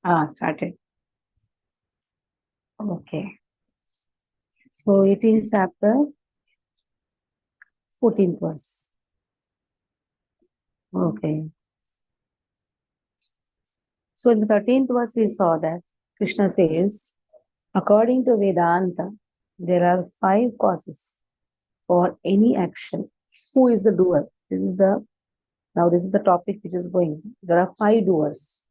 Started. Okay. So 18th chapter, 14th verse. Okay. So in the 13th verse, we saw that Krishna says, according to Vedanta, there are 5 causes for any action. Who is the doer? This is the topic which is going. There are 5 doers.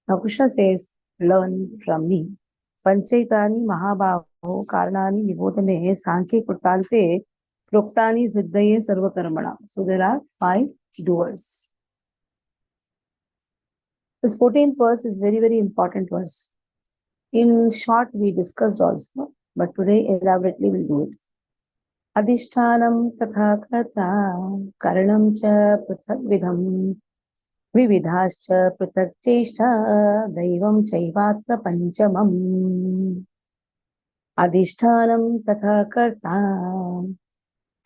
Now Krishna says, learn from me. Panchaitani Mahabhavo Karnani Nibodhame Sankhe Kurtante Proktani Siddhaye Sarvakarmana. So there are 5 doers. This 14th verse is very, very important verse. In short, we discussed also, but today elaborately we'll do it. Adhishtanam tatha karta karanam cha prathak vidham vividhascha prathak cheshta daivam chaivatra panchamam. Adhishtanam tatha karta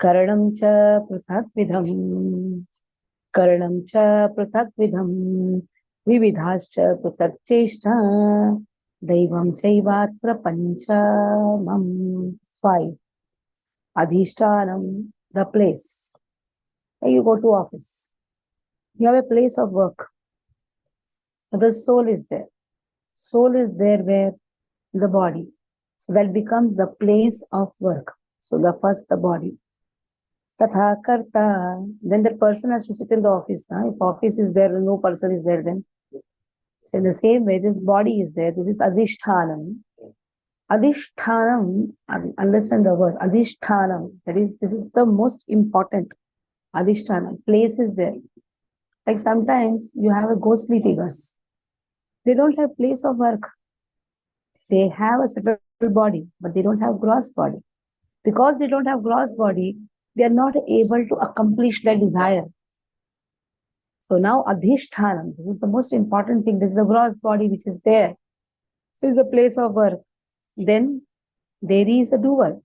karanam cha prathak vidham vividhascha prathak cheshta daivam chaivatra panchamam. 5. Adhishtanam, the place. You go to office. You have a place of work. The soul is there. Soul is there where? The body. So that becomes the place of work. So the first, the body. Tatha karta. Then that person has to sit in the office. If office is there, no person is there then. So in the same way, this body is there. This is adhishtanam. Adhishtanam, understand the word, adhishtanam, this is the most important. Adhishtanam, place is there. Like sometimes you have a ghostly figures. They don't have place of work. They have a subtle body, but they don't have gross body. Because they don't have gross body, they are not able to accomplish their desire. So now adhishtanam, this is the most important thing. This is the gross body which is there. This is the place of work. Then there is a doer.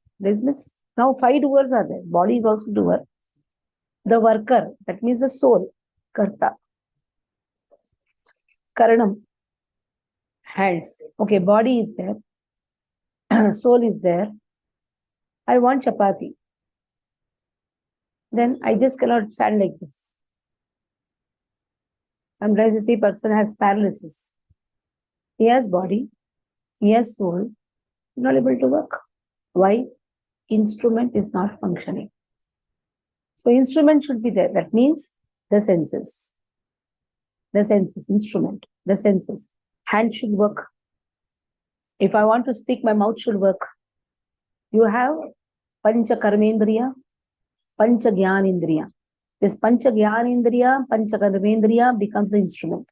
Now 5 doers are there. Body is also doer. The worker, that means the soul, karta. Karanam, hands. Okay, body is there. Soul is there. I want chapati. Then I just cannot stand like this. Sometimes you see person has paralysis. He has body, he has soul, not able to work. Why? Instrument is not functioning. So instrument should be there. That means the senses. The senses, instrument, the senses. Hand should work. If I want to speak, my mouth should work. You have pancha karmendriya, pancha jnanindriya. This pancha jnanindriya, pancha karmendriya becomes the instrument.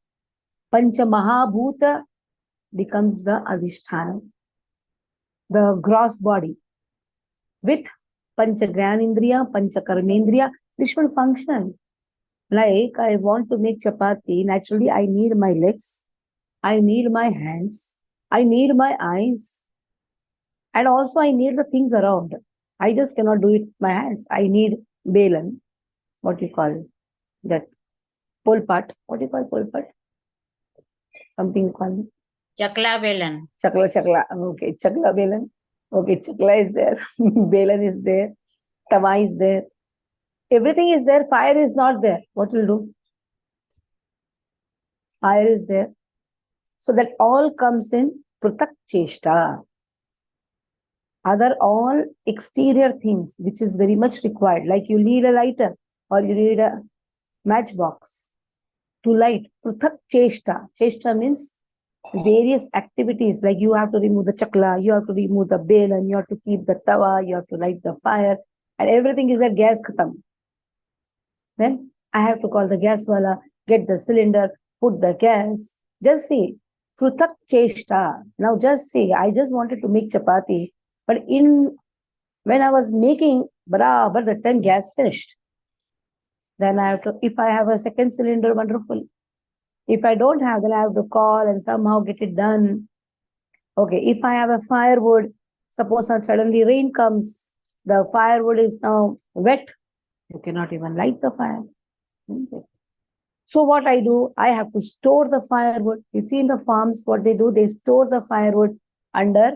Pancha mahabhuta becomes the adhishthana, the gross body. With pancha jnanindriya, pancha karmendriya, this should function. Like I want to make chapati, naturally I need my legs, I need my hands, I need my eyes, and also I need the things around. I just cannot do it with my hands. I need belan, what you call that, polpat. What do you call polpat? Something you call it? Chakla belan. Chakla. Okay, chakla belan. Okay, chakla is there. Belan is there. Tawa is there. Everything is there. Fire is not there. What will do? Fire is there. So that all comes in pratak cheshta. Other all exterior things which is very much required, like you need a lighter or you need a matchbox to light. Prathak cheshta. Cheshta means various activities, like you have to remove the chakla, you have to remove the belan, you have to keep the tawa, you have to light the fire, and everything is a gas khatam. Then I have to call the gas wala, get the cylinder, put the gas. Just see, prathak cheshta. Now just see, I just wanted to make chapati, but when I was making, but the time gas finished. Then I have to, if I have a second cylinder, wonderful. If I don't have, then I have to call and somehow get it done. Okay, if I have a firewood, suppose suddenly rain comes, the firewood is now wet, you cannot even light the fire. So what I do, I have to store the firewood. You see in the farms, what they do, they store the firewood under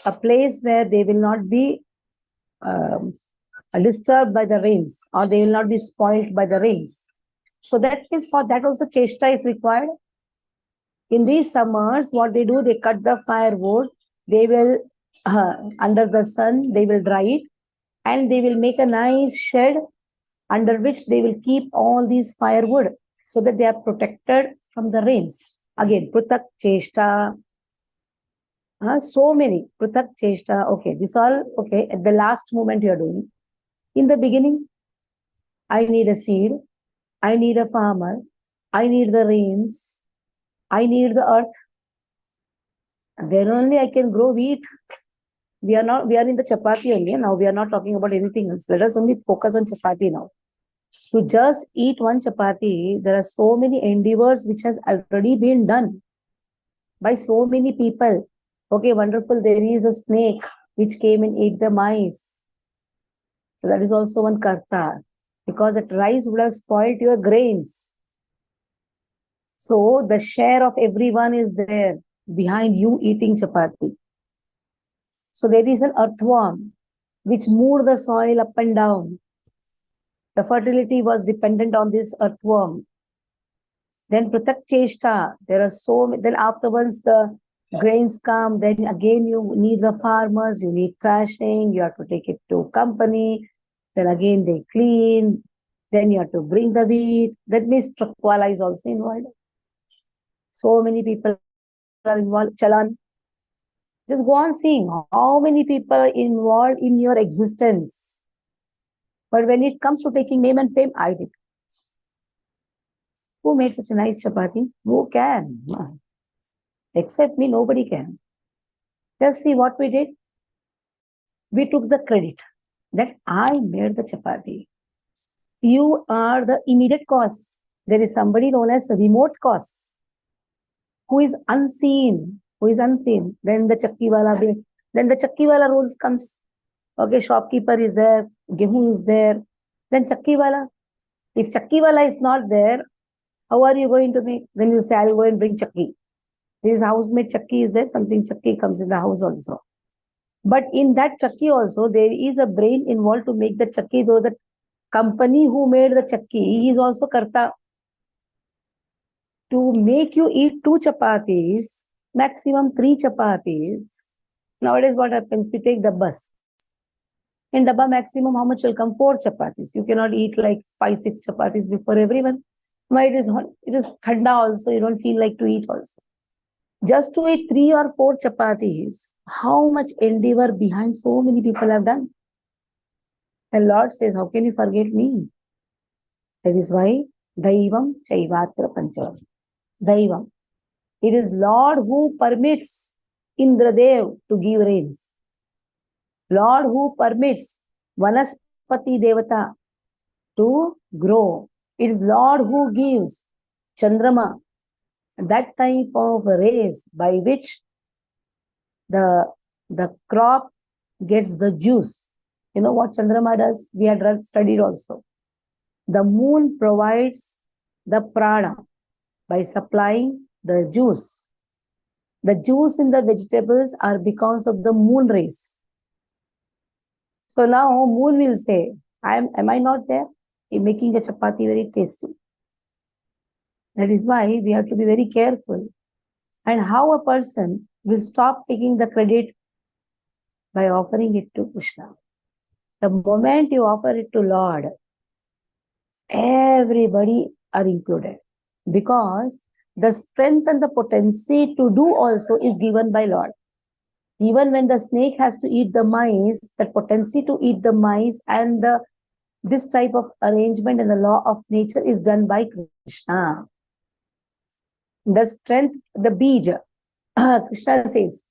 a place where they will not be um, disturbed by the rains, or they will not be spoiled by the rains. So that is, for that also cheshta is required. In these summers, what they do, they cut the firewood, they will, under the sun, they will dry it, and they will make a nice shed under which they will keep all these firewood so that they are protected from the rains. Again, Prutak Cheshta, so many. Prutak Cheshta, okay, this all, okay, at the last moment you are doing. In the beginning, I need a seed, I need a farmer, I need the rains, I need the earth. Then only I can grow wheat. We are in the chapati only. Now we are not talking about anything else. Let us only focus on chapati now. To just eat one chapati, there are so many endeavors which has already been done by so many people. Okay, wonderful. There is a snake which came and ate the mice. So that is also one karta, because that rice would have spoiled your grains. So the share of everyone is there behind you eating chapati. So there is an earthworm which moved the soil up and down. The fertility was dependent on this earthworm. Then Pratak Cheshta, there are so many, then afterwards the grains come, then again you need the farmers, you need thrashing, you have to take it to company, then again they clean, then you have to bring the wheat. That means Trakwala is also involved. So many people are involved. Chalan. Just go on seeing how many people are involved in your existence. But when it comes to taking name and fame, I did. Who made such a nice chapati? Who can? Except me, nobody can. Just see what we did. We took the credit that I made the chapati. You are the immediate cause. There is somebody known as remote cause who is unseen. Then the chakkiwala rules comes. Okay, shopkeeper is there, gehu is there. Then chakkiwala. If chakkiwala is not there, how are you going to make? Then you say, I'll go and bring chakki. This housemaid chakki is there, something chakki comes in the house also. But in that chakki also, there is a brain involved to make the chakki, though the company who made the chakki is also karta. To make you eat 2 chapatis, maximum 3 chapatis. Nowadays what happens? We take the bus. In dabba maximum, how much will come? 4 chapatis. You cannot eat like 5-6 chapatis before everyone. Why it is hot? It is thanda also. You don't feel like to eat also. Just to eat 3 or 4 chapatis, how much endeavor behind so many people have done. And Lord says, how can you forget me? That is why Daivam Chaivatra Panchavam. Daivam. It is Lord who permits Indradev to give rains. Lord who permits Vanaspati Devata to grow. It is Lord who gives Chandrama that type of rays by which the crop gets the juice. You know what Chandrama does? We had studied also. The moon provides the prana by supplying the juice. The juice in the vegetables are because of the moon rays. So now moon will say, am I not there? In making a chapati very tasty. That is why we have to be very careful. And how a person will stop taking the credit by offering it to Krishna. The moment you offer it to Lord, everybody are included. Because the strength and the potency to do also is given by Lord. Even when the snake has to eat the mice, that potency to eat the mice and this type of arrangement and the law of nature is done by Krishna. The strength, the bija, Krishna says,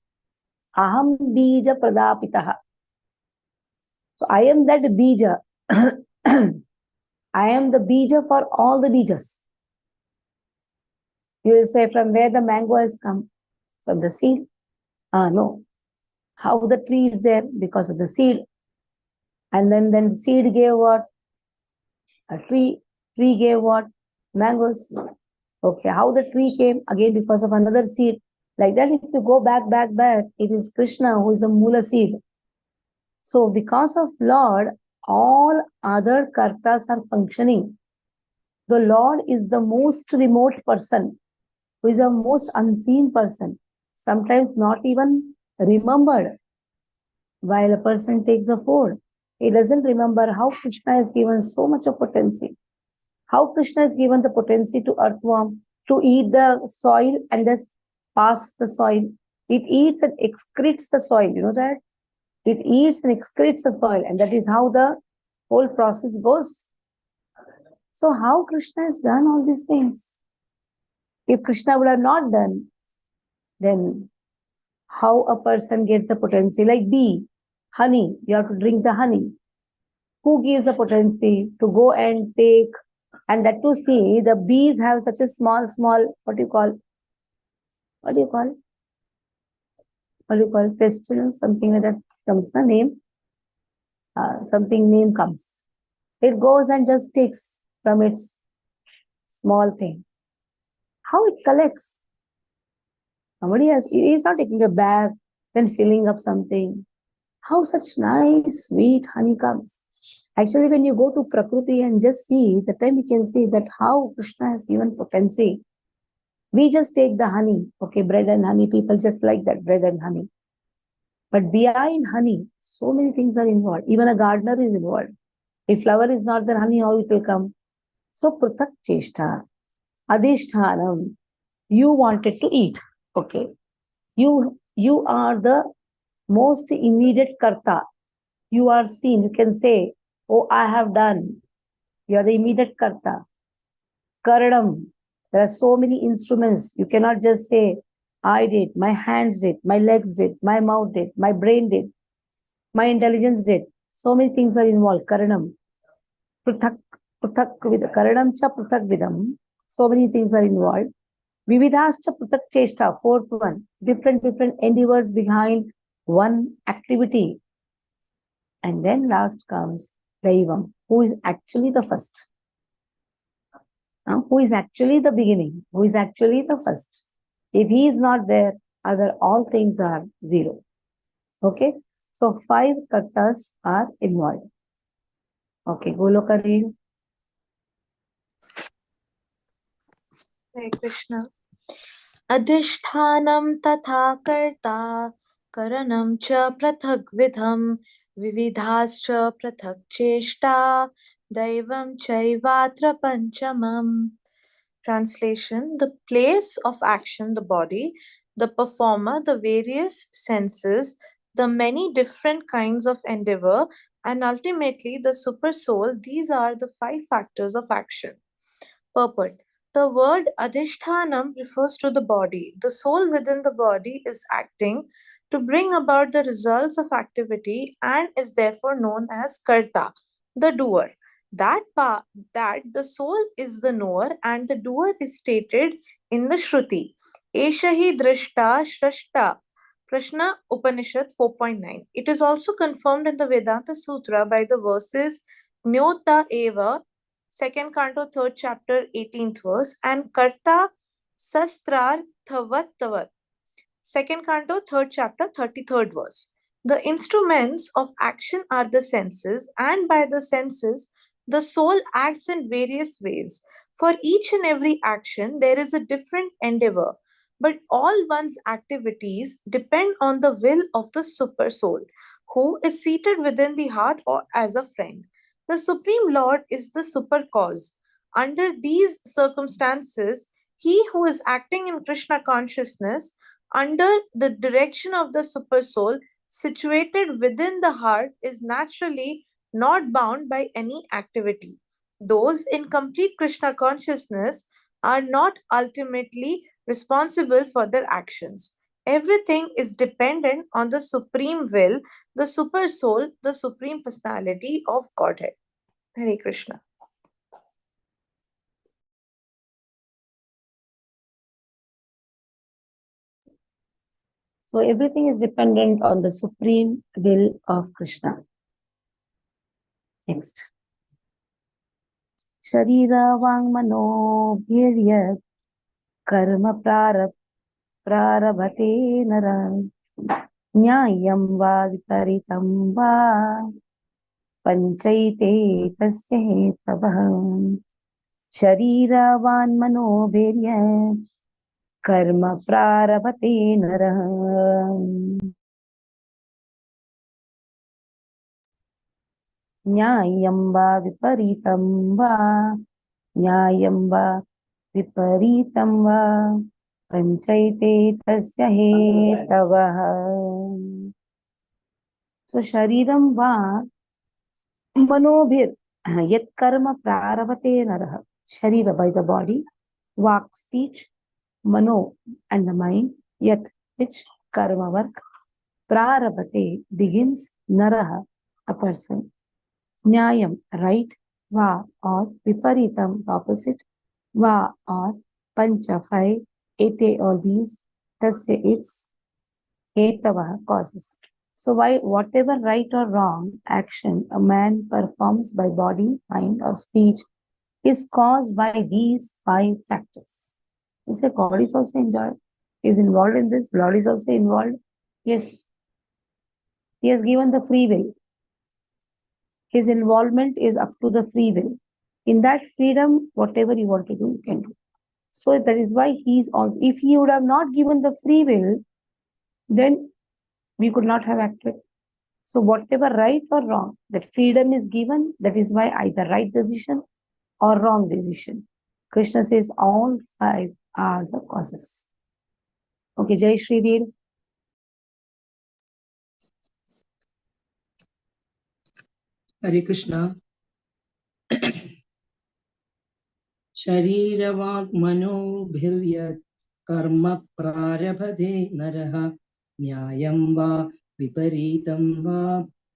Aham bija pradapitaha. So I am that bija. I am the bija for all the bijas. You will say, from where the mango has come? From the seed? No. How the tree is there? Because of the seed. And then the seed gave what? A tree. Tree gave what? Mangoes. Okay, how the tree came? Again, because of another seed. Like that, if you go back, it is Krishna who is the Mula seed. So, because of Lord, all other kartas are functioning. The Lord is the most remote person, who is the most unseen person, sometimes not even remembered. While a person takes a food, he doesn't remember how Krishna has given so much of potency. How Krishna has given the potency to earthworm to eat the soil and thus pass the soil. It eats and excretes the soil. You know that? It eats and excretes the soil, and that is how the whole process goes. So, how Krishna has done all these things? If Krishna would have not done, then how a person gets the potency? Like bee, honey, you have to drink the honey. Who gives the potency to go and take, and that to see the bees have such a small, what do you call, what do you call, pestilence, something like that comes the name, something name comes. It goes and just takes from its small thing. How it collects? Somebody has, he's not taking a bag, then filling up something. How such nice, sweet honey comes. Actually, when you go to Prakriti and just see, the time you can see that how Krishna has given potency. We just take the honey, okay, bread and honey, people just like that, bread and honey. But behind honey, so many things are involved. Even a gardener is involved. If flower is not there, honey, how it will come? So, Pratak Cheshta, Adhishthanam, you wanted to eat, okay. You are the most immediate karta. You are seen, you can say, oh, I have done. You are the immediate karta. Karadam, there are so many instruments. You cannot just say, I did, my hands did, my legs did, my mouth did, my brain did, my intelligence did. So many things are involved. Karanam. Pruthak, Karanam cha pruthak vidam. So many things are involved. Vividhascha pruthak cheshta, fourth one. Different endeavors behind one activity. And then last comes Daivam, who is actually the first. Who is actually the beginning, who is actually the first. If he is not there, other all things are zero. Okay, so 5 kartas are involved. Okay, Goloka read. Hare Krishna. Adhishthanam tatha karta karanam cha prathak vidham vividhascha prathak cheshta daivam chaivatra panchamam. Translation: the place of action, the body, the performer, the various senses, the many different kinds of endeavor, and ultimately the super soul, these are the 5 factors of action. Purport: the word adhishthanam refers to the body. The soul within the body is acting to bring about the results of activity and is therefore known as karta, the doer. That the soul is the knower and the doer is stated in the Shruti. Eshahi drishta shrashta. Prashna Upanishad 4.9. It is also confirmed in the Vedanta Sutra by the verses Nyota eva, second canto, third chapter, 18th verse, and Karta Sastrar Tavat, second canto, third chapter, 33rd verse. The instruments of action are the senses, and by the senses, the soul acts in various ways. For each and every action, there is a different endeavor, but all one's activities depend on the will of the super soul, who is seated within the heart or as a friend. The Supreme Lord is the super cause. Under these circumstances, he who is acting in Krishna consciousness under the direction of the super soul situated within the heart is naturally not bound by any activity. Those in complete Krishna consciousness are not ultimately responsible for their actions. Everything is dependent on the supreme will, the super soul, the supreme personality of Godhead. Hare Krishna. So everything is dependent on the supreme will of Krishna. Next. शरीरवाङ्मनोभिर्यत् कर्म प्रारभते नरः न्याय्यं वा विपरीतं वा पञ्चैते तस्य हेतवः शरीरवाङ्मनोभिर्यत् कर्म प्रारभते नरः न्याय्यं वा विपरीतं वा न्याय्यं वा विपरीतं वा पञ्चैते तस्य हेतवः सो शरीरं वा मनोभिर् यत् कर्म प्रारभते नरः शरीर by the body vak speech mano and the mind yat which karma work prarabhate begins naraha a person nyayam right va or viparitam opposite va or pancha five ete all these tasya its hetavah causes. So why whatever right or wrong action a man performs by body, mind or speech is caused by these five factors. You say God is also involved in this, Lord is also involved. Yes. He has given the free will. His involvement is up to the free will. In that freedom, whatever you want to do, you can do. So that is why he's also, if he would have not given the free will, then we could not have acted. So whatever right or wrong, that freedom is given, that is why either right decision or wrong decision. Krishna says all five are the causes. Okay, Jai Shri Veer. Hare Krishna. शरीरवाङ्मनोभिर्यत् कर्म प्रारभते नरः न्यायं वा विपरीतं वा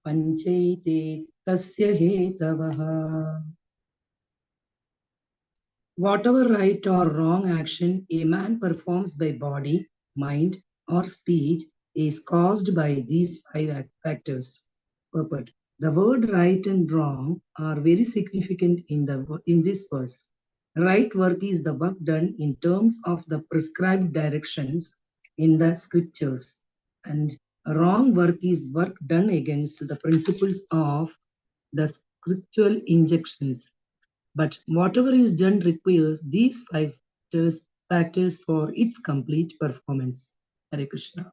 पञ्चैते तस्य हेतवः. Whatever right or wrong action a man performs by body, mind or speech is caused by these five factors. Purport. The word right and wrong are very significant in this verse. Right work is the work done in terms of the prescribed directions in the scriptures, and wrong work is work done against the principles of the scriptural injunctions. But whatever is done requires these five factors for its complete performance. Hare Krishna.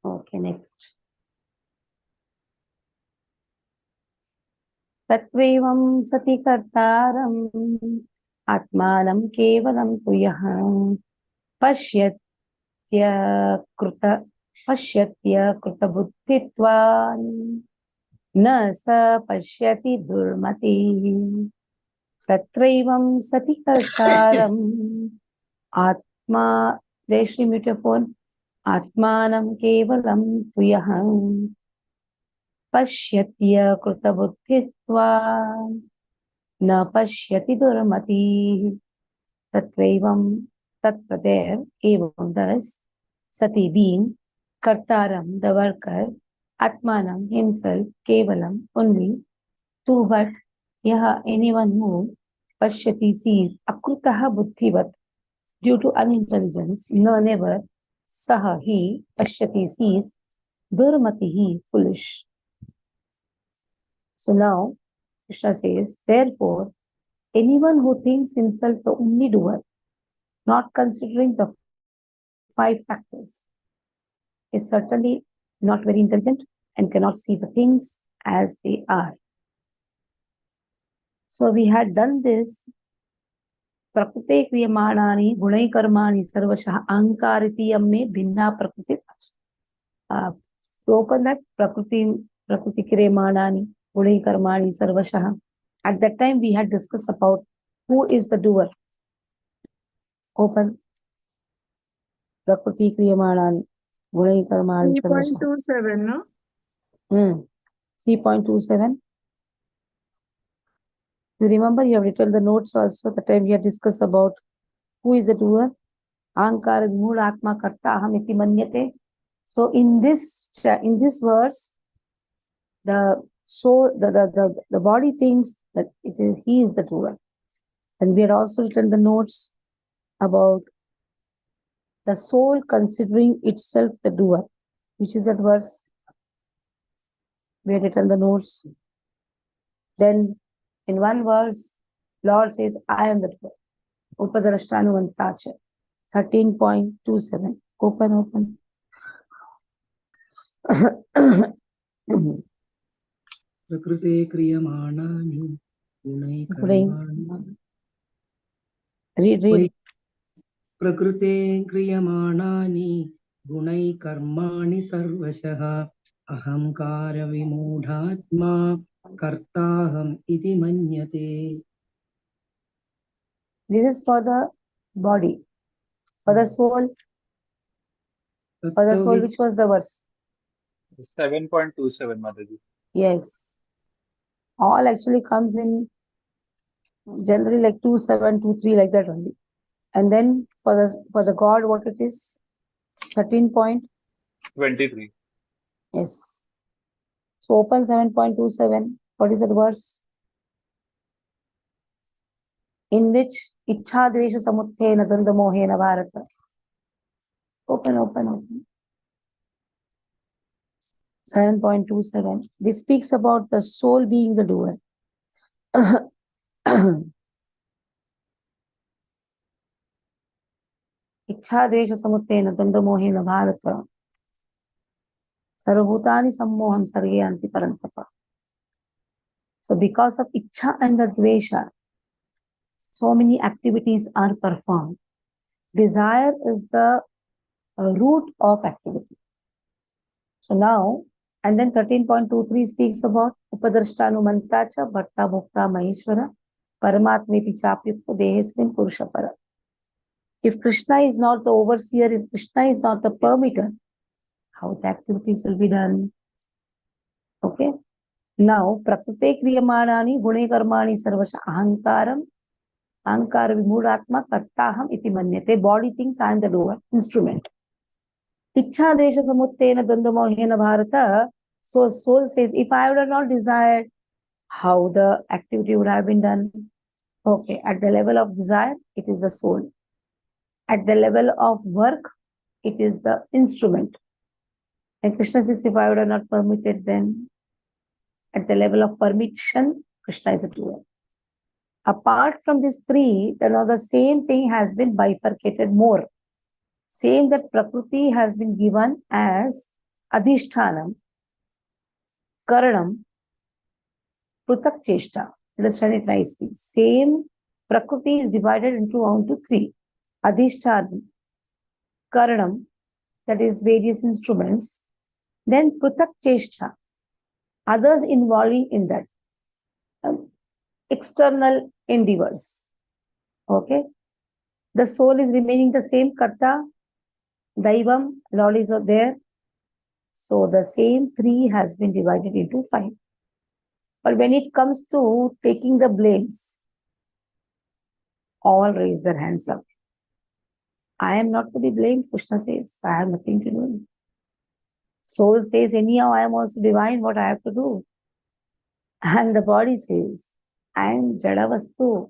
Okay, next. तत्त्वैवं सति कर्तारम् आत्मानं केवलं तु यः पश्यत्य कृतबुद्धित्वान् न स पश्यति दुर्मतिः तत्रैवं सति कर्तारम् आत्मा जय श्री म्यूटोफोन आत्मानं केवलं तु यः पश्यत्य कृतबुद्धित्वान् न पश्यति दुर्मतिः तत्रैवं तत्र there evam thus sati being kartaram the worker atmanam himself kevalam only to but yaha anyone who pashyati sees akrutaha buddhivat due to unintelligence no never saha he pashyati sees durmatihi foolish. So now Krishna says therefore anyone who thinks himself the only doer not considering the five factors is certainly not very intelligent and cannot see the things as they are. So we had done this prakrite kriyamanani gunai karmani sarvashah ankaritiyam me bhinna prakriti to open that prakriti kriyamanani gunai karmani sarvashah. At that time we had discussed about who is the doer. Open prakriti kriyamanani gunai karmani sarvashah 3.27 no 3.27. You remember you have written the notes also. The time we had discussed about who is the doer. Ahankara Mula Atma Karta Aham Iti Manyate. So in this verse, the soul, the body thinks that he is the doer. And we had also written the notes about the soul considering itself the doer, which is that verse. We had written the notes. Then in one verse, Lord says, I am the doer. Upadarashtanuvantacha. 13.27. Open. Prakrite kriyamānāni gunai karmāni. Read. Prakrite kriyamānāni gunai karmāni sarvashaha ahamkara vimūಢātma kartāham iti manyate. This is for the body. For the soul. For the soul, which was the verse? 7.27, Mataji. Yes. All actually comes in generally like 27, 23, like that only. And then for the God, what it is? 13.23. Yes. So open 7.27. What is that verse? In which Ichha Dvesha Samuthena Dvanda Mohena Bharata. Open. 7.27. This speaks about the soul being the doer. Ichha Dvesha Samuthena Dvanda Mohena Bharata. Sarvabhutani Sammoham Sargayanti Parantapa. So because of Ichha and the Dvesha, so many activities are performed. Desire is the root of activity. So now, and then 13.23 speaks about Upadarshtanumantacha Bhatta Bhokta Maheshwara Paramatmeti Chapyukta Dehesmin Purushapara. If Krishna is not the overseer, if Krishna is not the permitter, how the activities will be done? Okay. Now, Prakrite Kriyamanani Gune Karmani Sarvasha Ahankaram Ahankara Vimūಢātma Kartāham iti manyate. Body thinks I am the doer, instrument. Ichha Desha Samuttena Dvandamohena Bharata. So soul says, if I would have not desired, how the activity would have been done? Okay, at the level of desire, it is the soul. At the level of work, it is the instrument. And Krishna says, if I would have not permitted, then at the level of permission, Krishna is a doer. Apart from these three, now the same thing has been bifurcated more. Same that Prakriti has been given as Adhishthanam, Karanam, Prutak Cheshta. Understand it nicely. Same Prakriti is divided into three. Adhishthanam, Karanam, that is various instruments. Then Prutak Cheshta, others involving in that. External endeavors. Okay. The soul is remaining the same. Karta, Daivam, Lord is there. So the same three has been divided into 5. But when it comes to taking the blames, all raise their hands up. I am not to be blamed, Krishna says. I have nothing to do. Soul says, anyhow, I am also divine, what I have to do? And the body says, I am Jada Vastu.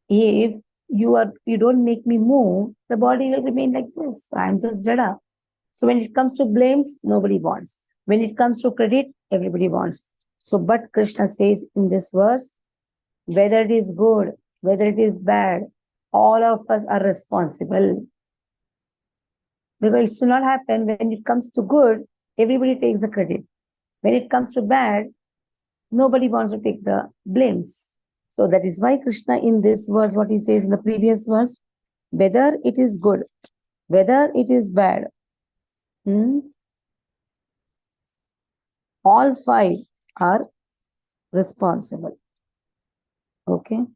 If you don't make me move, the body will remain like this. I am just Jada. So when it comes to blames, nobody wants. When it comes to credit, everybody wants. So, but Krishna says in this verse, whether it is good, whether it is bad, all of us are responsible. Because it should not happen when it comes to good, everybody takes the credit. When it comes to bad, nobody wants to take the blames. So that is why Krishna in this verse, what he says in the previous verse, whether it is good, whether it is bad, all 5 are responsible. Okay.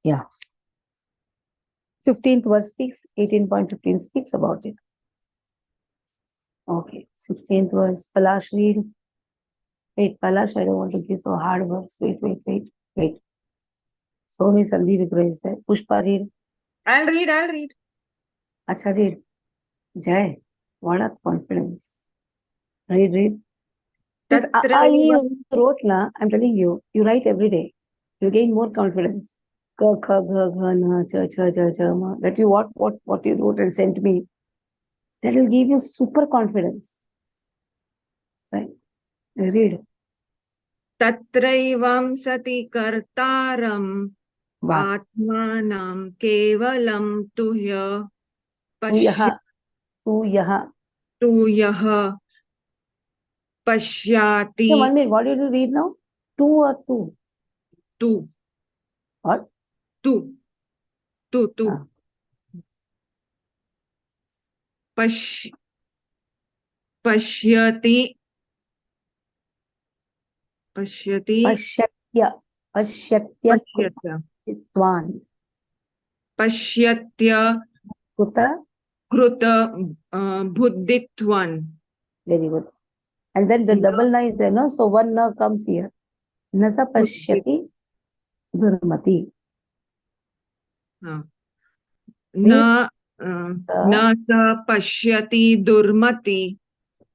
Yeah. 15th verse speaks, 18.15 speaks about it. Okay. 16th verse, Palash read. Wait, Palash, I don't want to give so hard verse. Wait. So many Sandhi Vigraha is there. Pushpa read. I'll read. Acha read. Jai, what a confidence. Read. This Tatraiva you wrote, na, I'm telling you, you write every day. You gain more confidence. Ka, kha, gha, gha, na, cha, cha, cha, cha, ma. That you what you wrote and sent me. That will give you super confidence. Right? Read. Tatraivam sati kartaram Wow. atmanam kevalam tuhya Tu yaha. yaha pashyati Okay, 1 minute. What did you read now? Tu or tu? tu What? tu Ah. pashyati Pashyatya. Pashyatya kutitvan. pashyatya Kuta. kruta buddhitvan. Very good. And then the double na is there, no? So one na comes here. Nasa pashyati durmati. Na sa pashyati durmati.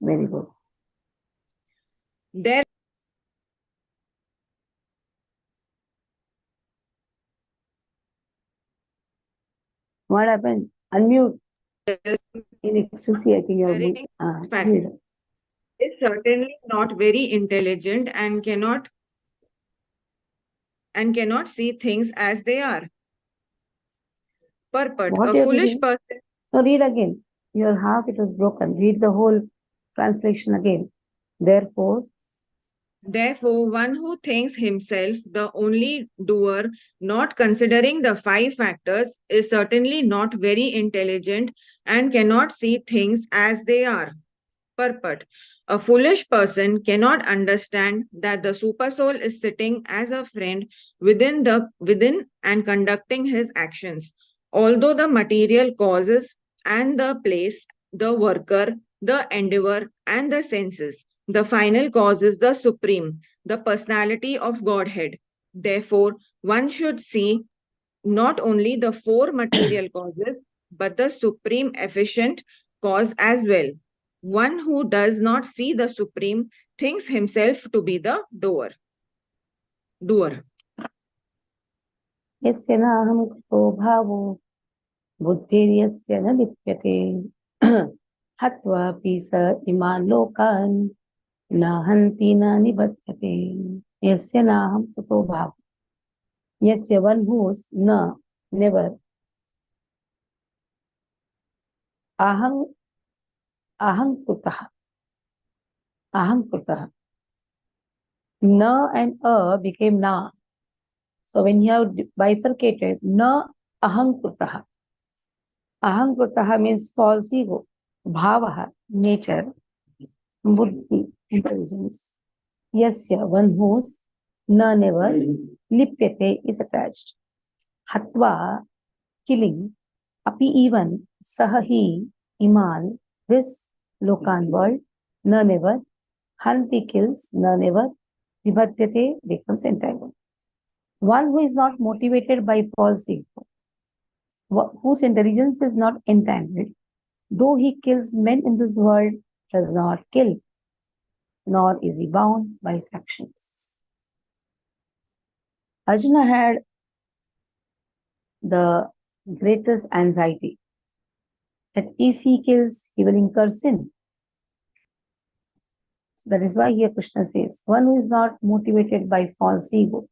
Very good. There What happened? Unmute. In ecstasy, I think you're good. Read. is certainly not very intelligent and cannot see things as they are. Purport. What A you're foolish reading? person. No, read again. Your half, it was broken. Read the whole translation again. Therefore, One who thinks himself the only doer, not considering the 5 factors, is certainly not very intelligent and cannot see things as they are. Purport. A foolish person cannot understand that the supersoul is sitting as a friend within and conducting his actions. Although the material causes and the place, the worker, the endeavor, and the senses, the final cause is the supreme, the personality of Godhead. Therefore, one should see not only the 4 material causes, but the supreme efficient cause as well. One who does not see the supreme thinks himself to be the doer. yasya naham kuto bhavo buddhiryasya na lipyate hatva pisa iman lokan nahanti na nibadyate. Yasya naham kuto bhavo. Yasya, one whose na, never. Aham kutah. Aham kutah. Na and a became na. So when you have bifurcated, na ahankutaha. Ahankutaha means false ego. Bhavaha, nature. Buddhi, intelligence. Yasya, one whose na, never. Lipyate is attached. Hatva, killing. Api, even. Sahahi, iman. This lokan world. Na, never. Hanti, kills. Na, never. Vibhadyate becomes entangled. One who is not motivated by false ego, whose intelligence is not entangled, though he kills men in this world, does not kill, nor is he bound by his actions. Arjuna had the greatest anxiety that if he kills, he will incur sin. So that is why here Krishna says, one who is not motivated by false ego.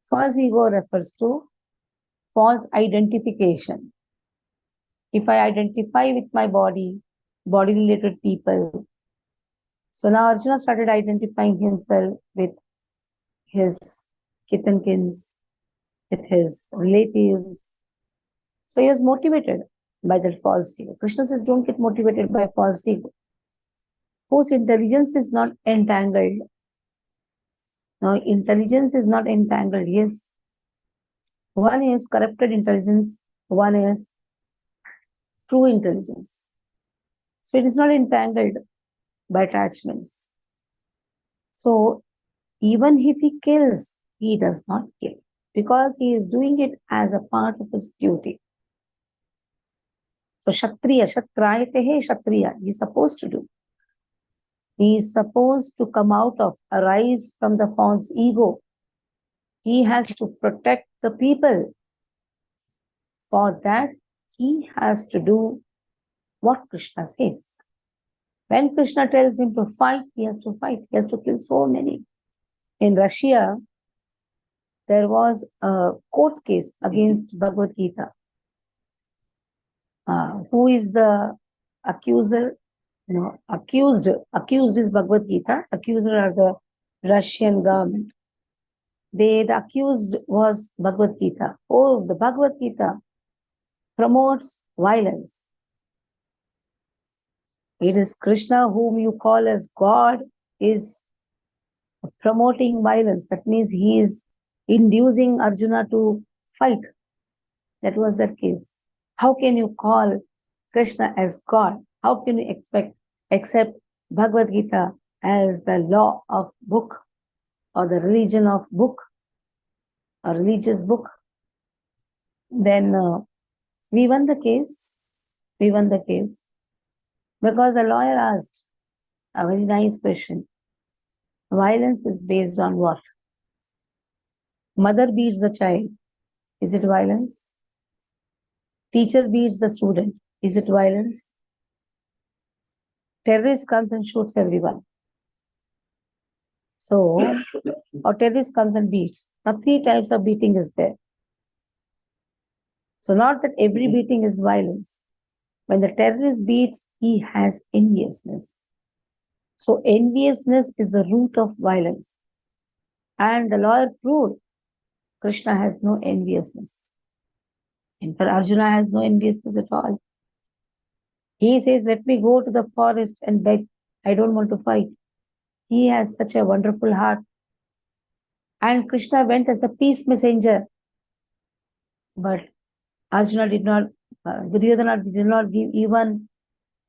False ego refers to false identification. If I identify with my body related people, so now Arjuna started identifying himself with his kith and kins, with his relatives. So he was motivated by that false ego. Krishna says, don't get motivated by false ego, whose intelligence is not entangled. Now, intelligence is not entangled. Yes, one is corrupted intelligence, one is true intelligence. So it is not entangled by attachments. So even if he kills, he does not kill because he is doing it as a part of his duty. So Kshatriya, Kshatrayatehe Kshatriya, he is supposed to do. He is supposed to come out of, arise from the false ego. He has to protect the people. For that, he has to do what Krishna says. When Krishna tells him to fight, he has to fight. He has to kill so many. In Russia, there was a court case against Bhagavad Gita. Who is the accuser? No, accused is Bhagavad Gita. Accuser are the Russian government. The accused was Bhagavad Gita. Oh, the Bhagavad Gita promotes violence. It is Krishna, whom you call as God, is promoting violence. That means he is inducing Arjuna to fight. That was the case. How can you call Krishna as God? How can you accept Bhagavad Gita as the law of book or the religion of book or religious book? Then we won the case. We won the case because the lawyer asked a very nice question. Violence is based on what? Mother beats the child. Is it violence? Teacher beats the student. Is it violence? Terrorist comes and shoots everyone. So, or terrorist comes and beats. Now, 3 types of beating is there. So, not that every beating is violence. When the terrorist beats, he has enviousness. So, enviousness is the root of violence. And the lawyer proved Krishna has no enviousness. In fact, Arjuna has no enviousness at all. He says, let me go to the forest and beg. I don't want to fight. He has such a wonderful heart. And Krishna went as a peace messenger. But Arjuna did not, Duryodhana did not give even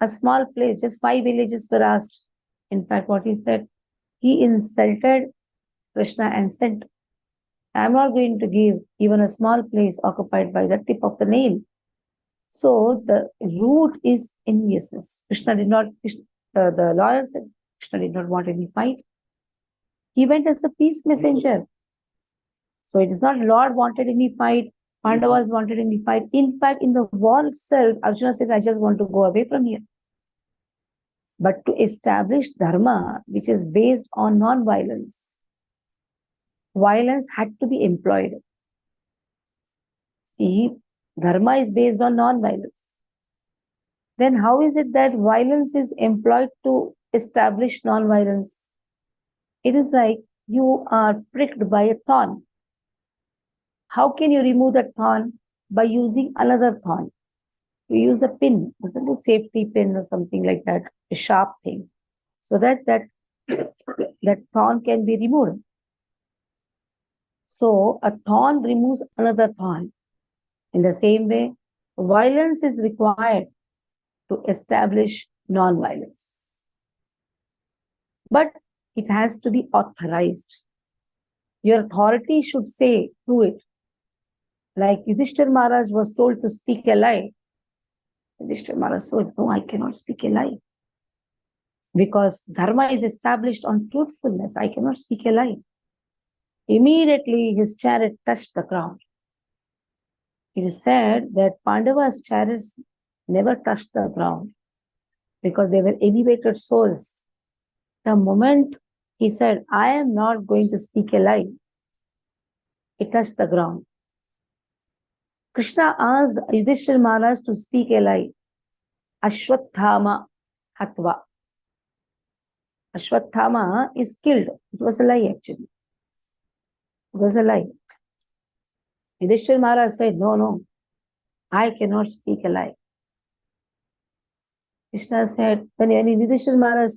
a small place. Just 5 villages were asked. In fact, what he said, he insulted Krishna and said, I'm not going to give even a small place occupied by the tip of the nail. So the root is enviousness. Krishna did not, the lawyer said, Krishna did not want any fight. He went as a peace messenger. So it is not Lord wanted any fight, Pandavas wanted any fight. In fact, in the war itself, Arjuna says, I just want to go away from here. But to establish dharma, which is based on non-violence, violence had to be employed. See, dharma is based on non-violence. Then how is it that violence is employed to establish non-violence? It is like you are pricked by a thorn. How can you remove that thorn? By using another thorn. You use a pin, isn't it? A safety pin or something like that, a sharp thing, so that thorn can be removed. So a thorn removes another thorn. In the same way, violence is required to establish non-violence. But it has to be authorized. Your authority should say, do it. Like Yudhishthir Maharaj was told to speak a lie. Yudhishthir Maharaj said, no, I cannot speak a lie. Because dharma is established on truthfulness. I cannot speak a lie. Immediately his chariot touched the ground. It is said that Pandava's chariots never touched the ground because they were elevated souls. The moment he said, I am not going to speak a lie, it touched the ground. Krishna asked Yudhishthira Maharaj to speak a lie. Ashwathama Hatva. Ashwathama is killed. It was a lie actually. It was a lie. Yudhishthira Maharaj said, no, I cannot speak a lie. Krishna said, then when Yudhishthira Maharaj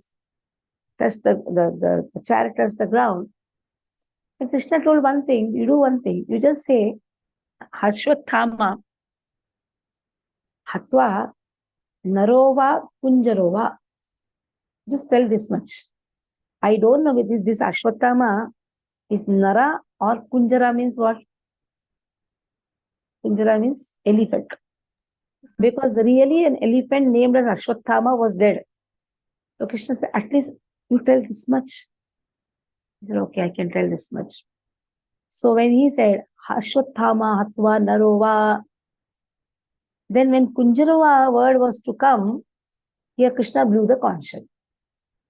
touched the chariot touched the ground, and Krishna told one thing, you do one thing, you just say, Ashwathama Hatva Narova Kunjarova. Just tell this much. I don't know whether this Ashwathama is Nara or Kunjara means what? Kunjara means elephant. Because really an elephant named as Ashwathama was dead. So Krishna said, at least you tell this much. He said, okay, I can tell this much. So when he said, Ashwathama Hatva Narova, then when Kunjarava word was to come, here Krishna blew the conch shell.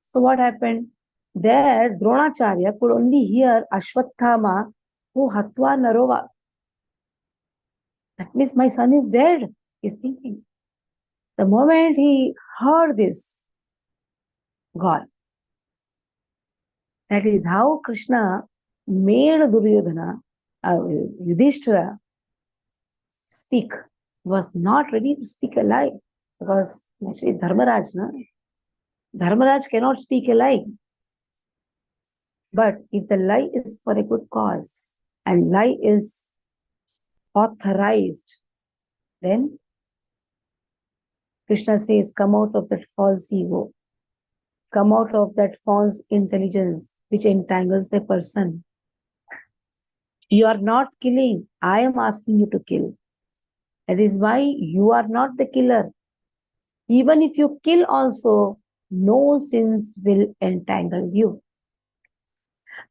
So what happened? There, Dronacharya could only hear Ashwathama, who Hatva Narova. That means my son is dead, he's thinking. The moment he heard this, gone. That is how Krishna made Duryodhana, Yudhishthira, speak. He was not ready to speak a lie. Because actually Dharmaraj, Dharmaraj cannot speak a lie. But if the lie is for a good cause and lie is authorized, then Krishna says, come out of that false ego. Come out of that false intelligence which entangles a person. You are not killing. I am asking you to kill. That is why you are not the killer. Even if you kill also, no sins will entangle you.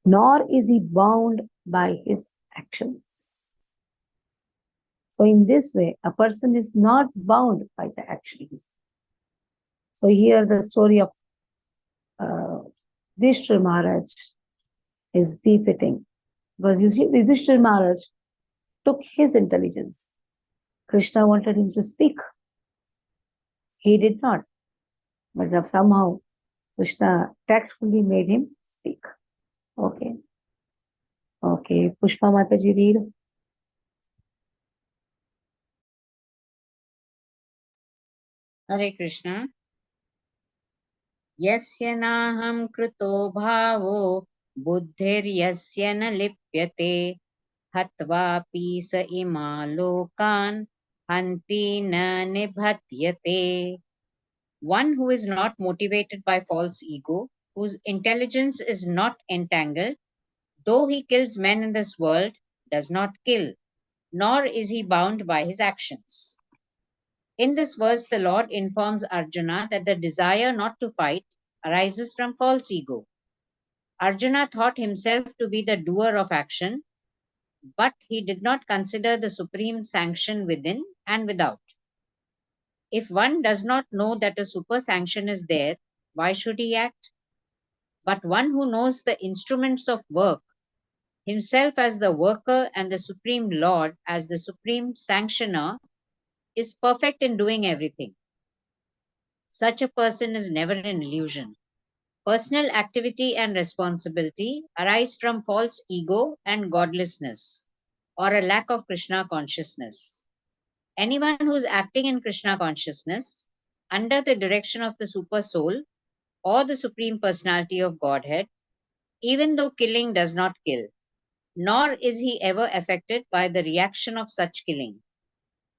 Nor is he bound by his actions. So in this way, a person is not bound by the actions. So here the story of Yudhishthira Maharaj is befitting. Because Yudhishthira Maharaj took his intelligence. Krishna wanted him to speak. He did not. But somehow Krishna tactfully made him speak. Okay. Okay. Pushpa Mataji, read. Hare Krishna. Yasya naham kruto bhavo buddhiryasya na lipyate hatva pisa ima lokan hanti na nibhatyate. One who is not motivated by false ego, whose intelligence is not entangled, though he kills men in this world, does not kill, nor is he bound by his actions. In this verse, the Lord informs Arjuna that the desire not to fight arises from false ego. Arjuna thought himself to be the doer of action, but he did not consider the supreme sanction within and without. If one does not know that a super sanction is there, why should he act? But one who knows the instruments of work, himself as the worker and the Supreme Lord as the supreme sanctioner, is perfect in doing everything. Such a person is never an illusion. Personal activity and responsibility arise from false ego and godlessness, or a lack of Krishna consciousness. Anyone who is acting in Krishna consciousness, under the direction of the Super Soul or the Supreme Personality of Godhead, even though killing does not kill, nor is he ever affected by the reaction of such killing.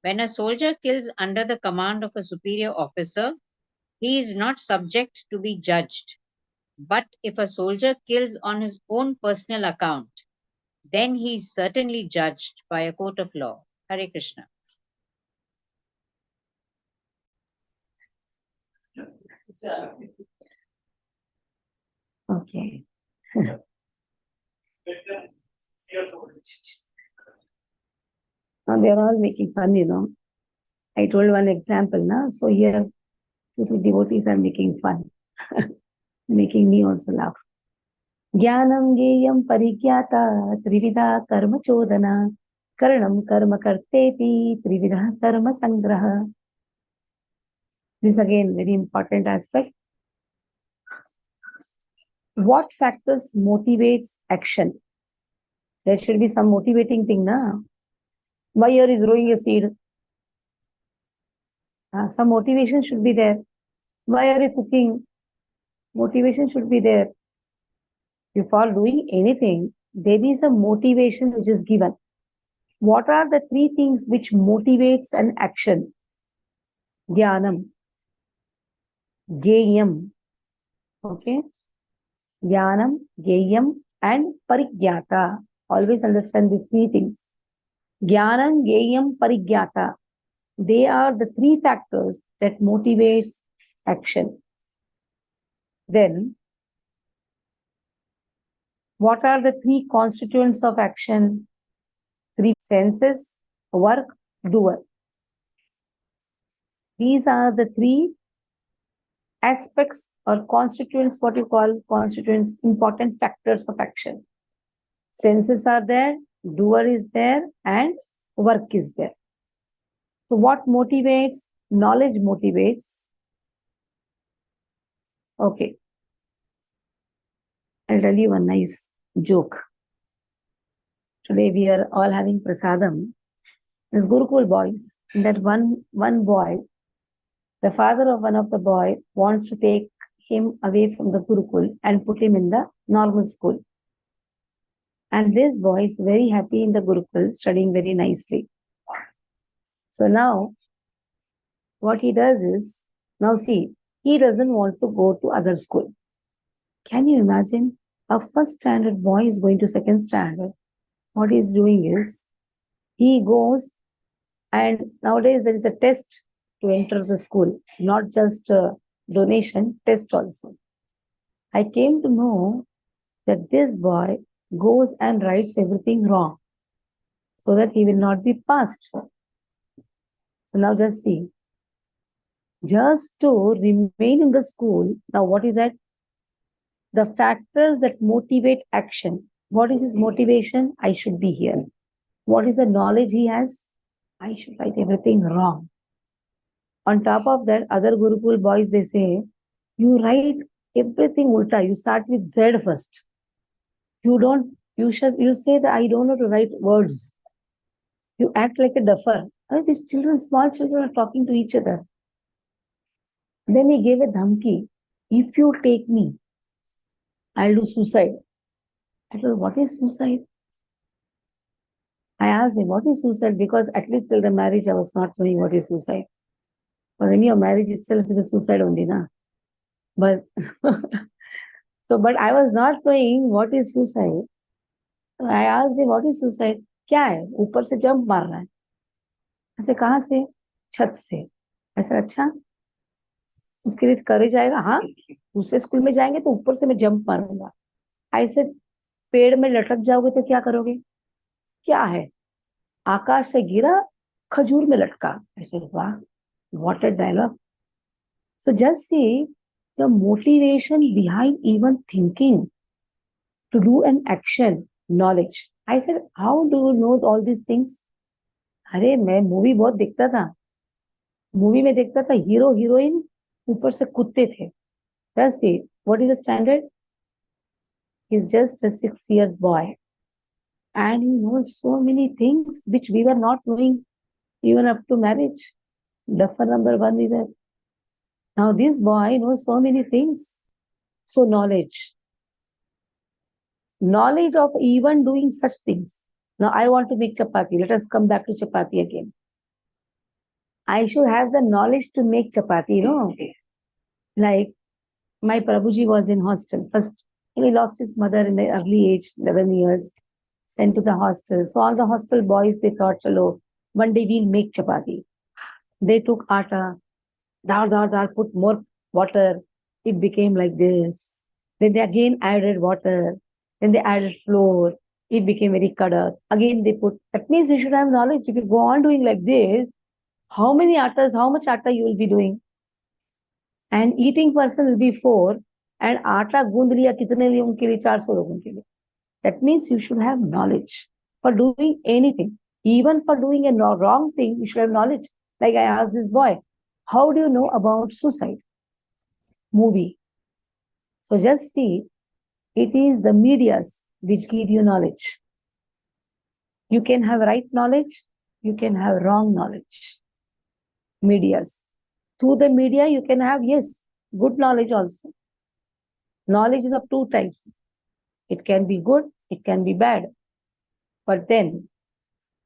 When a soldier kills under the command of a superior officer, he is not subject to be judged. But if a soldier kills on his own personal account, then he is certainly judged by a court of law. Hare Krishna. Okay. Now they're all making fun, I told one example, so here the devotees are making fun, making me also laugh. Jnanam geyam parigyata trividha karma chodana karanam karma karteti trividha karma sangraha. This is again very important aspect. What factors motivates action? There should be some motivating thing, na? Why are you growing a seed? Some motivation should be there. Why are you cooking? Motivation should be there. If you are doing anything, there is a motivation which is given. What are the three things which motivates an action? Jnanam, Geyam. Okay? Jnanam, Geyam, and Parigyata. Always understand these three things. Jnanam, Geyam, Parigyata. They are the three factors that motivates action. Then, what are the three constituents of action? Three: senses, work, doer. These are the three aspects or constituents, what you call constituents, important factors of action. Senses are there, doer is there, and work is there. So what motivates? Knowledge motivates. Okay. I'll tell you a nice joke. Today we are all having prasadam. This Gurukul boys, that one boy, the father of one of the boy wants to take him away from the Gurukul and put him in the normal school. And this boy is very happy in the Gurukul, studying very nicely. So now, what he does is, now see, he doesn't want to go to other school. Can you imagine? A first standard boy is going to second standard. What he's doing is, he goes, and nowadays there is a test to enter the school, not just a donation, test also. I came to know that this boy goes and writes everything wrong so that he will not be passed. So now just see, just to remain in the school, now what is that? The factors that motivate action. What is his motivation? I should be here. What is the knowledge he has? I should write everything wrong. On top of that, other Gurukul boys, they say, you write everything ulta. You start with Z first. You say that I don't know to write words. You act like a duffer. These children, small children are talking to each other. Then he gave a dhamki. If you take me, I'll do suicide. I told, what is suicide? I asked him, what is suicide? Because at least till the marriage, I was not knowing what is suicide. But when your marriage itself is a suicide only, na? But but I was not knowing what is suicide. So I asked him, what is suicide? क्या है? ऊपर से jump मार रहा है. ऐसे कहाँ से? छत से. ऐसा अच्छा? उसके लिए करेज आएगा? हाँ, दूसरे स्कूल में जाएंगे तो ऊपर से मैं जंप मारूंगा. ऐसे पेड़ में लटक जाओगे तो क्या करोगे? क्या है? आकाश से गिरा, खजूर में लटका. ऐसे वाह, what a dialogue. So just see the motivation behind even thinking to do an action, knowledge. I said, how do you know all these things? अरे मैं मूवी बहुत देखता था. मूवी में देखता था हीरो हीरोइन ऊपर से कूदते थे. Just see, what is the standard? He's just a 6 years boy. And he knows so many things which we were not knowing even up to marriage. Duffer number one is there. Now this boy knows so many things. So knowledge. Knowledge of even doing such things. Now I want to make chapati. Let us come back to chapati again. I should have the knowledge to make chapati, no? Like my Prabhuji was in hostel. First, he lost his mother in the early age, 11 years, sent to the hostel. So all the hostel boys, they thought, chalo, one day we'll make chapati. They took atta, put more water. It became like this. Then they again added water. Then they added flour. It became very kadak. Again they put, that means you should have knowledge. If you go on doing like this, how much atta you will be doing? And eating person will be 4. And atta gund liya kitne liye unke liye 400 logon ke liye. That means you should have knowledge for doing anything. Even for doing a wrong thing, you should have knowledge. Like I asked this boy, how do you know about suicide? Movie. So just see, it is the medias which give you knowledge. You can have right knowledge, you can have wrong knowledge. Medias. Through the media, you can have, yes, good knowledge also. Knowledge is of two types. It can be good, it can be bad. But then,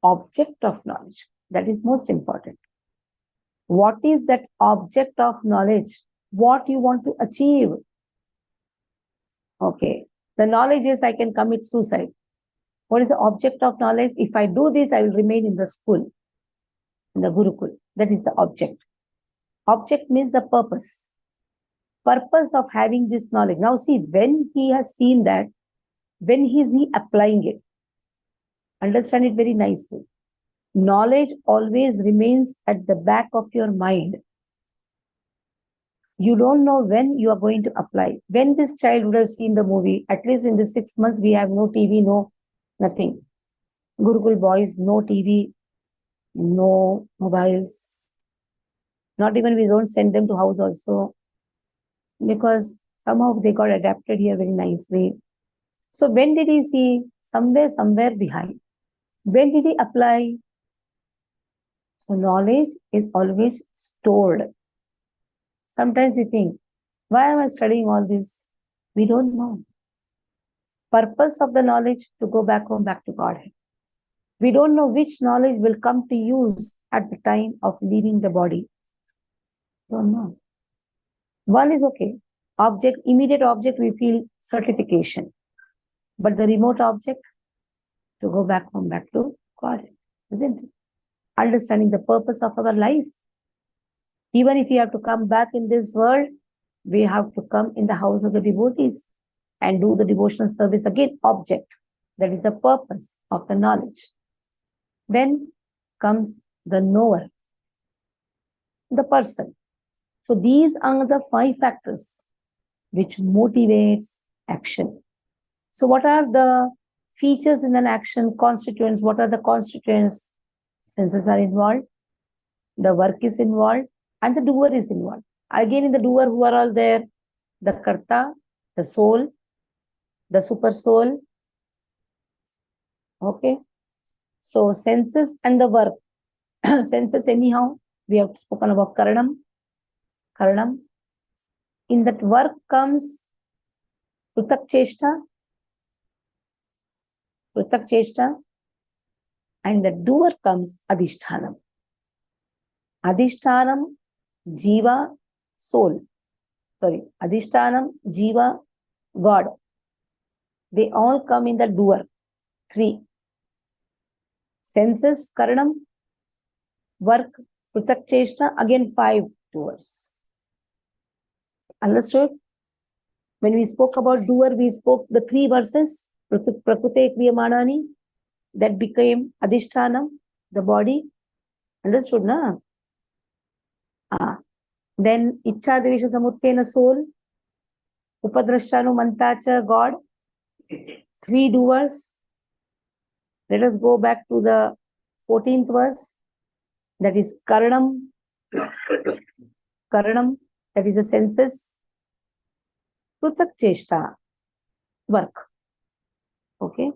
object of knowledge, that is most important. What is that object of knowledge? What you want to achieve? Okay. The knowledge is I can commit suicide. What is the object of knowledge? If I do this, I will remain in the school. in the Gurukul. That is the object. Object means the purpose. Purpose of having this knowledge. Now see, when he has seen that, when is he applying it? Understand it very nicely. Knowledge always remains at the back of your mind. You don't know when you are going to apply. When this child would have seen the movie, at least in the 6 months, we have no TV, no nothing. Gurukul boys, no TV, no mobiles. Not even we don't send them to house also, because somehow they got adapted here very nicely. So when did he see? Somewhere behind. When did he apply? So knowledge is always stored. Sometimes we think, why am I studying all this? We don't know. Purpose of the knowledge to go back home, back to Godhead. We don't know which knowledge will come to use at the time of leaving the body. Don't know. One is okay. Object, immediate object, we feel certification. But the remote object, to go back home, back to Godhead, isn't it? Understanding the purpose of our life. Even if we have to come back in this world, we have to come in the house of the devotees and do the devotional service again. Object. That is the purpose of the knowledge. Then comes the knower, the person. So these are the 5 factors which motivates action. So what are the features in an action? Constituents. What are the constituents? Senses are involved, the work is involved, and the doer is involved. Again, in the doer, who are all there? The karta, the soul, the super soul. Okay. So senses and the work. Senses anyhow, we have spoken about karanam. Karanam. In that work comes prutak cheshta. Prutak cheshta. And the doer comes adhishthanam. Adhishthanam, jiva, soul. Sorry, adhishthanam, jiva, God. They all come in the doer. 3. Senses, karanam, work, prutak cheshta, again 5 doers. Understood? When we spoke about doer, we spoke the 3 verses, prakute kriyamanani, that became adhishthanam, the body. Understood, na? Then ichha devesha samuttena, soul, upadrashtanu mantacha, God. 3 doers. Let us go back to the 14th verse. That is karanam. Karanam, that is the senses. Prutak cheshta, work. Okay.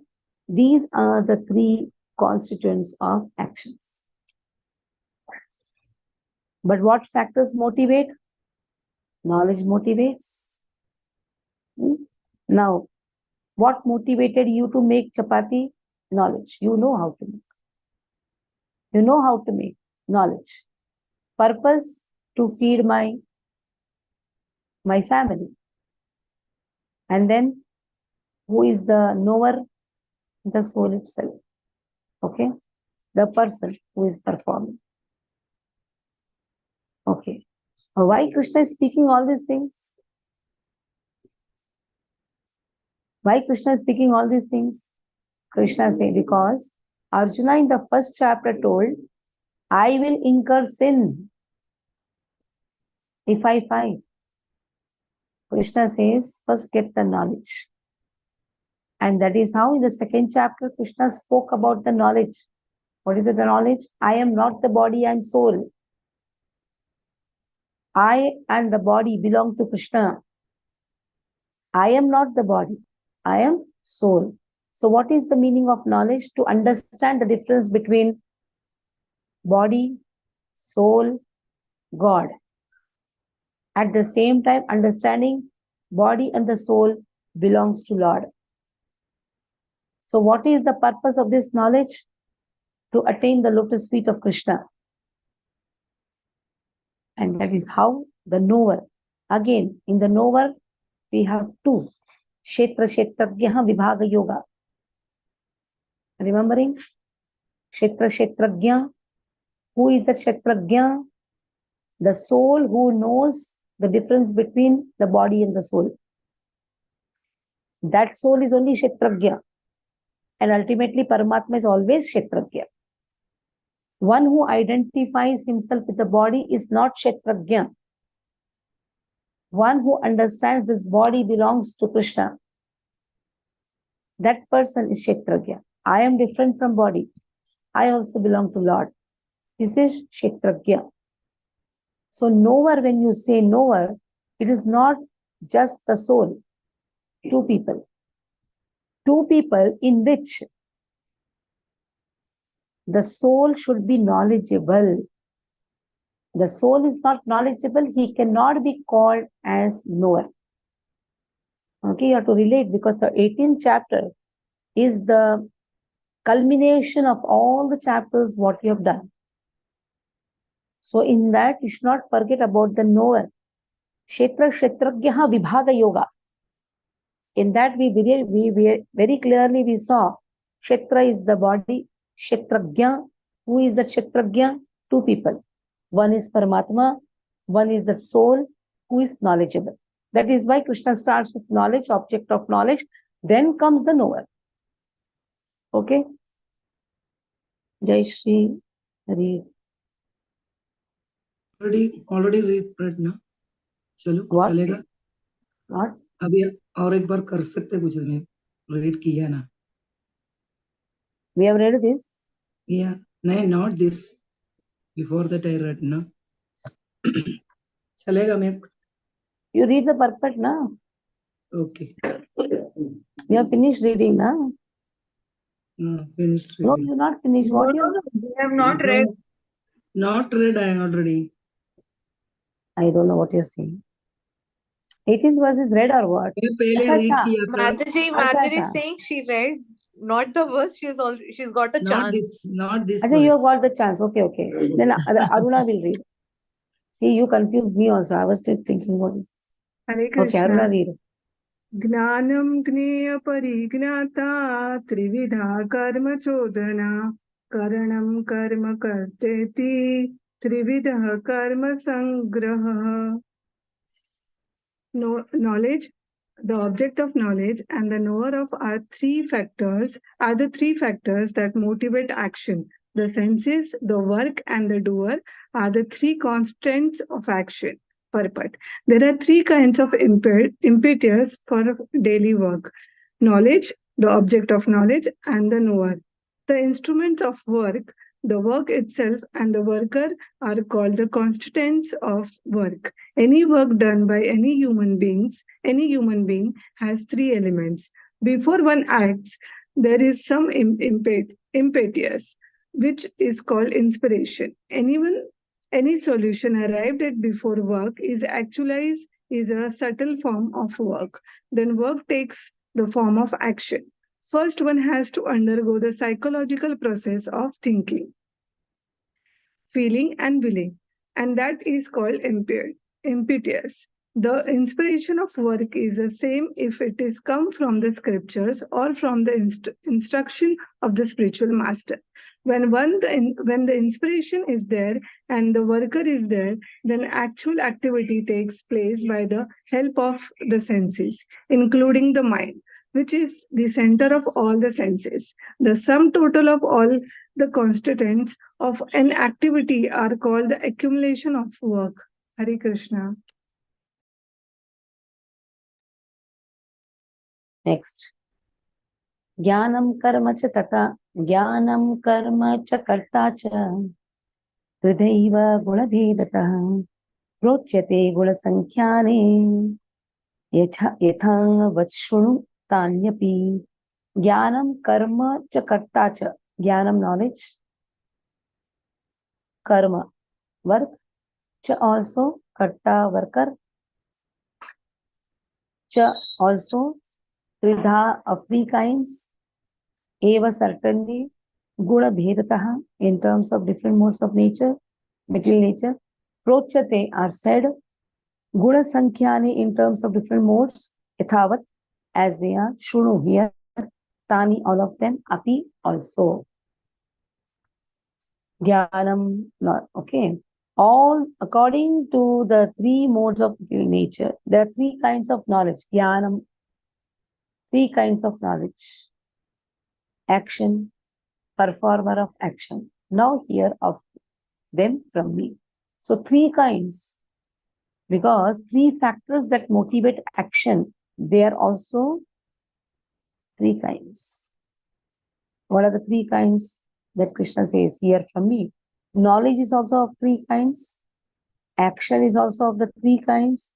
These are the 3 constituents of actions. But what factors motivate? Knowledge motivates. Now, what motivated you to make chapati? Knowledge. You know how to make. You know how to make. Knowledge. Purpose? To feed my family. And then, who is the knower? The soul itself. Okay? The person who is performing. Okay. Why Krishna is speaking all these things? Why Krishna is speaking all these things? Krishna said, because Arjuna in the first chapter told, I will incur sin if I fight. Krishna says, first get the knowledge. And that is how in the second chapter, Krishna spoke about the knowledge. What is it, the knowledge? I am not the body, I am soul. I and the body belong to Krishna. I am not the body. I am soul. So what is the meaning of knowledge? To understand the difference between body, soul, God. At the same time, understanding body and the soul belongs to Lord. So what is the purpose of this knowledge? To attain the lotus feet of Krishna. And that is how the knower. Again, in the knower, we have 2. Kshetra Kshetragyaha Vibhaga Yoga. Remembering? Kshetra Kshetragya, Who is the Kshatragya? The soul who knows the difference between the body and the soul. That soul is only Kshatragya. And ultimately, Paramatma is always Kshatragya. One who identifies himself with the body is not Kshatragya. One who understands this body belongs to Krishna. That person is Kshatragya. I am different from body. I also belong to Lord. This is Kshatragya. So knower, when you say knower, it is not just the soul. Two people. Two people in which the soul should be knowledgeable. The soul is not knowledgeable, he cannot be called as knower. Okay, you have to relate, because the 18th chapter is the culmination of all the chapters what you have done. So in that, you should not forget about the knower. Kshetra Kshetragyaha Vibhaga Yoga. In that we very clearly we saw Kshetra is the body, Kshetragya. Who is the Kshetragya? Two people. One is Paramatma, one is the soul who is knowledgeable. That is why Krishna starts with knowledge, object of knowledge, then comes the knower. Okay? Jai Shri, read. Already read ना? चलो What? चलेगा? What? अभी और एक बार कर सकते कुछ नहीं read किया ना? We have read this? Yeah, no, not this. Before that I read ना. चलेगा मैं? You read the purport now. Okay. You have finished reading now. No, finished No, reading. you not finished. What you? We have not read. Not read. I already. I don't know what you're saying. 18th verse is read or what? मैं पहले अच्छा, read अच्छा. किया था. Madhaji is saying she read, not the verse. She's got a chance. Not this Achha, you have verse. got the chance. Okay. Then Aruna will read. See, you confused me also. I was still thinking, what is this? Hare Okay, Krishna. Aruna read. ज्ञानं ज्ञेय परिज्ञाता त्रिविधा कर्म चोदना करणं कर्म कर्तेति त्रिविधः कर्म संग्रहः. Knowledge, the object of knowledge, and the knower of are the three factors that motivate action. The senses, the work, and the doer are the three constants of action. Purport. There are three kinds of impetus for daily work: knowledge, the object of knowledge, and the knower. The instruments of work, the work itself, and the worker are called the constituents of work. Any work done by any human being has three elements. Before one acts, there is some impetus, which is called inspiration. Any solution arrived at before work is actualized is a subtle form of work. Then work takes the form of action. First, one has to undergo the psychological process of thinking, feeling, and willing, and that is called impetus. The inspiration of work is the same if it is come from the scriptures or from the instruction of the spiritual master. When the inspiration is there and the worker is there, then actual activity takes place by the help of the senses, including the mind, which is the center of all the senses. The sum total of all the constituents of an activity are called the accumulation of work. Hare Krishna. Next. Jnanam karma cha tata, jnanam karma cha karta cha, hridaiva gunabhedatah, prochyate gunasankhyaane, yathang vachshunu tanyapi. Jnanam karma cha karta cha. Jnanam knowledge, karma work, cha also karta worker, cha also tridha of three kinds, eva certainly, guna bhedatah in terms of different modes of nature, material nature, prochyate are said, guna sankhyani in terms of different modes, yathavat as they are, shunu here, tani all of them, api also. Jnanam, okay. All according to the three modes of nature, there are three kinds of knowledge. Jnanam, three kinds of knowledge. Action, performer of action. Now hear of them from me. So three kinds, because three factors that motivate action, they are also three kinds. What are the three kinds that Krishna says, hear from me? Knowledge is also of three kinds. Action is also of the three kinds.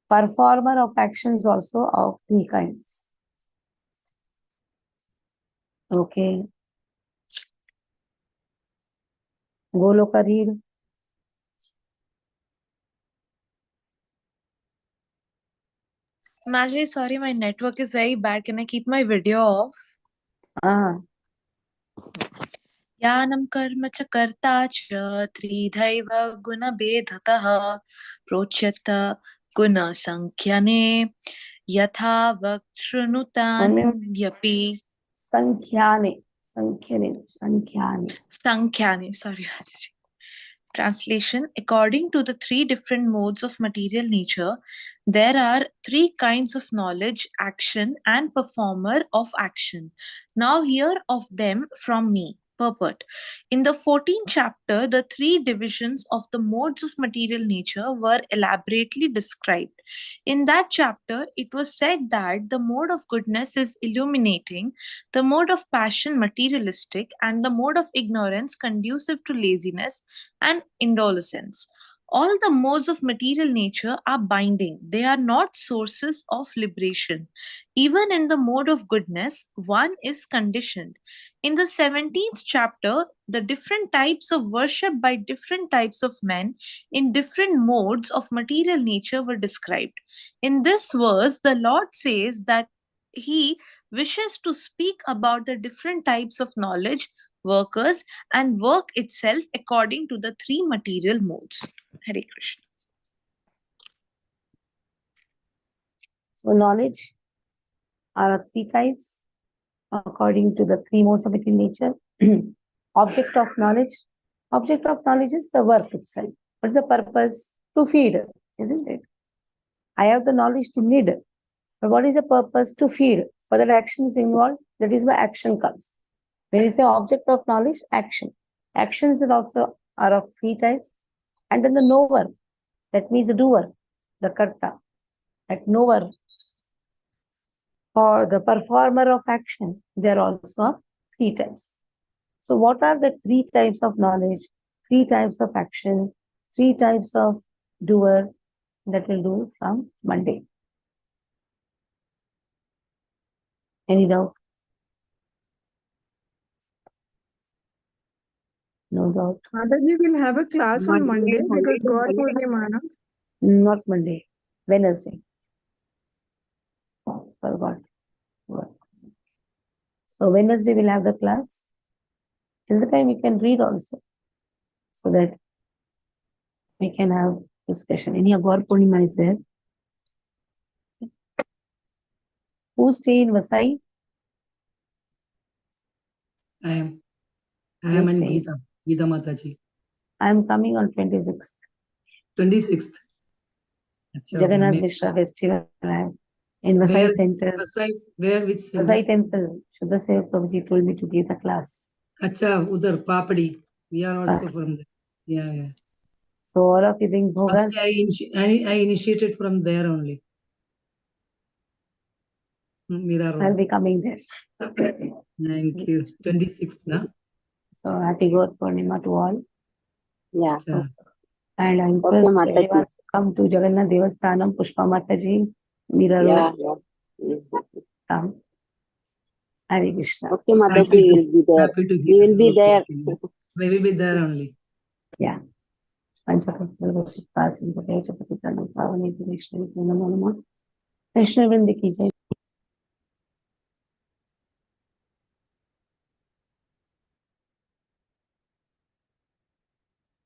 Performer of action is also of three kinds. Okay. Goloka read. Mataji, sorry, my network is very bad. Can I keep my video off? ज्ञानं कर्म च कर्ता च त्रिधैव गुणभेदतः प्रोच्यत गुणसंख्यने यथा वक्शृणुतान्यपि संख्याने. Sorry. Translation: according to the three different modes of material nature, there are three kinds of knowledge, action, and performer of action. Now hear of them from me. Purport: in the 14th chapter, the three divisions of the modes of material nature were elaborately described. In that chapter, it was said that the mode of goodness is illuminating, the mode of passion materialistic, and the mode of ignorance conducive to laziness and indolence. All the modes of material nature are binding, they are not sources of liberation. Even in the mode of goodness, one is conditioned. In the 17th chapter, the different types of worship by different types of men in different modes of material nature were described. In this verse, the Lord says that He wishes to speak about the different types of knowledge, workers, and work itself according to the three material modes. Hare Krishna. So knowledge are three types according to the three modes of material nature. Object of knowledge. Object of knowledge is the work itself. What is the purpose? To feed, isn't it? I have the knowledge to need. But what is the purpose? To feed. For that action is involved, that is why action comes. When you say object of knowledge, action. Actions are also of three types. And then the knower, that means the doer, the karta. That knower or the performer of action, they are also of three types. So what are the three types of knowledge, three types of action, three types of doer? That will do from Monday. Any doubt? No doubt. Mataji will have a class on Monday because God Purnima. Not Monday, Wednesday. Oh, forgot. So Wednesday we'll have the class. Till the time we can read also, so that we can have discussion. Any Gaur Purnima is there? Who stay in Vasai? I am in Geeta Mataji. I am coming on 26th. 26th. Jagannath Mishra festival in Vasai Center. Where which center? Vasai Temple. Shuddha Sevak Prabhuji told me to give the class. Acha, Udar Papadi. We are also from there. Yeah. So all of you bring bhogas. I initiated from there only. So I'll be coming there. Thank you. 26th, na? So happy Gaur Purnima to all. Yeah. So, and I request everyone to come to Jagannath Devasthanam, Pushpa Mataji, Mira Road. Yeah. Come. Hare Krishna. Okay, Mataji will be there. We will be there. We will be there only. Yeah. Krishna Vrindi ki jai.